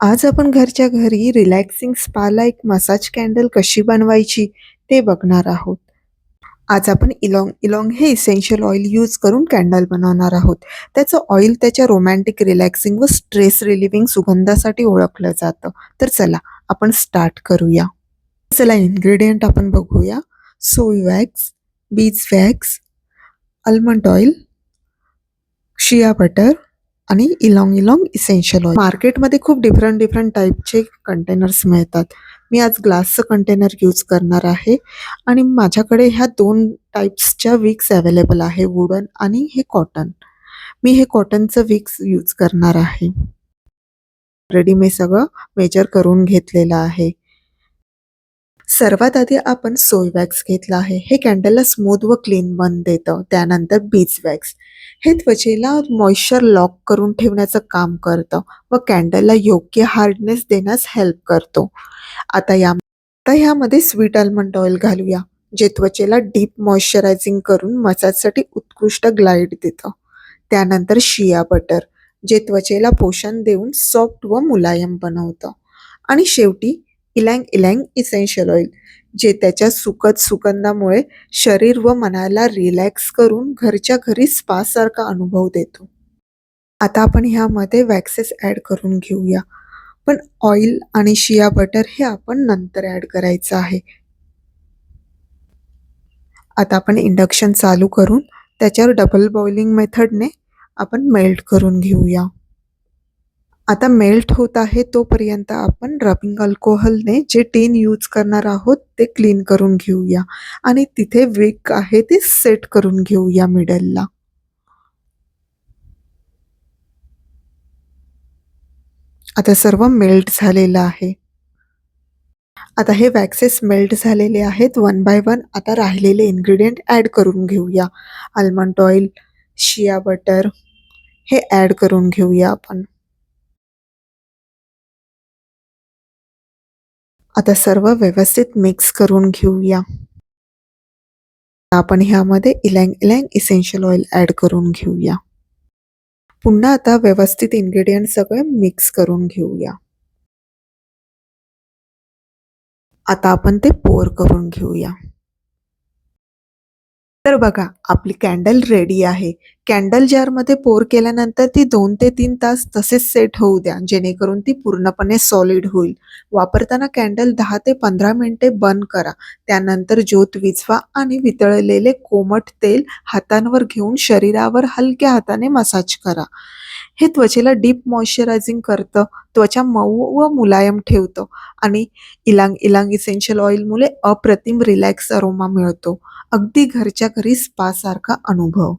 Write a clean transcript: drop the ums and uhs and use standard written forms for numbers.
आज आपण घरच्या घरी रिलॅक्सिंग स्पाला एक मसाज कॅन्डल कशी बनवायची ते बघणार आहोत. आज आपण इलॉंग इलॉंग हे इसेन्शियल ऑइल यूज करून कॅन्डल बनवणार आहोत. त्याचं ऑइल त्याच्या रोमॅन्टिक, रिलॅक्सिंग व स्ट्रेस रिलिव्हिंग सुगंधासाठी ओळखलं जातं. तर चला आपण स्टार्ट करूया. चला इन्ग्रेडियंट आपण बघूया. सोय वॅक्स, बीज wax, almond oil, shea butter आणि इलॉंग इलॉंग इसेन्शियल ऑइल. मार्केटमध्ये खूप डिफरंट टाईपचे कंटेनर्स मिळतात. मी आज ग्लासचं कंटेनर यूज करणार आहे आणि माझ्याकडे ह्या 2 टाइप्सच्या विक्स अवेलेबल आहे, वुडन आणि हे कॉटन. मी हे कॉटनचं विक्स यूज करणार आहे. ऑलरेडी मी सगळं मेजर करून घेतलेलं आहे. सर्वात आधी आपण सोय वॅक्स घेतला आहे. हे कॅन्डलला स्मूथ व क्लीन बन देतं. त्यानंतर बीज वॅक्स हे त्वचेला मॉइश्चर लॉक करून ठेवण्याचं काम करतं व कॅन्डलला योग्य हार्डनेस देण्यास हेल्प करतो. आता ह्यामध्ये स्वीट आल्मंड ऑइल घालूया, जे त्वचेला डीप मॉइश्चरायझिंग करून मसाजसाठी उत्कृष्ट ग्लाइड देतं. त्यानंतर शिया बटर, जे त्वचेला पोषण देऊन सॉफ्ट व मुलायम बनवतं. आणि शेवटी इलँग इलँग इसेन्शियल ऑइल, जे त्याच्या सुखद सुगंधामुळे शरीर व मनाला रिलॅक्स करून घरच्या घरी स्पा सारखा अनुभव देतो. आता आपण ह्यामध्ये वॅक्सेस ॲड करून घेऊया. पण ऑइल आणि शिया बटर हे आपण नंतर ॲड करायचं आहे. आता आपण इंडक्शन चालू करून त्याच्यावर डबल बॉइलिंग मेथडने आपण मेल्ट करून घेऊया. आता मेल्ट होत आहे तोपर्यंत आपण रबिंग अल्कोहोलने जे टीन यूज करणार आहोत ते क्लीन करून घेऊया आणि तिथे विक आहे ते सेट करून घेऊया मिडलला. आता सर्व मेल्ट झालेलं आहे. आता हे वॅक्सेस मेल्ट झालेले आहेत वन बाय वन. आता राहिलेले इन्ग्रेडियंट ॲड करून घेऊया. आल्मंड ऑइल, शिया बटर हे ॲड करून घेऊया आपण. आता सर्व व्यवस्थित मिक्स करून घेऊया. आपण ह्यामध्ये इलँग इलँग इसेन्शियल ऑइल ॲड करून घेऊया. पुन्हा आता व्यवस्थित इन्ग्रेडियंट सगळे मिक्स करून घेऊया. आता आपण ते पोर करून घेऊया. तर बघा, आपली कॅन्डल रेडी आहे. कॅन्डल जारमध्ये पोर केल्यानंतर ती 2 ते 3 तास तसेच सेट होऊ द्या, जेणेकरून ती पूर्णपणे सॉलिड होईल. वापरताना कॅन्डल 10 ते 15 मिनिटे बंद करा. त्यानंतर ज्योत विझवा आणि वितळलेले कोमट तेल हातांवर घेऊन शरीरावर हलक्या हाताने मसाज करा. हे त्वचेला डीप मॉइश्चरायझिंग करतं, त्वचा मऊ व मुलायम ठेवतं आणि इलांग इलांग इसेन्शियल ऑइलमुळे अप्रतिम रिलॅक्स अरोमा मिळतो. अगदी घरच्या घरी स्पा सारखा अनुभव.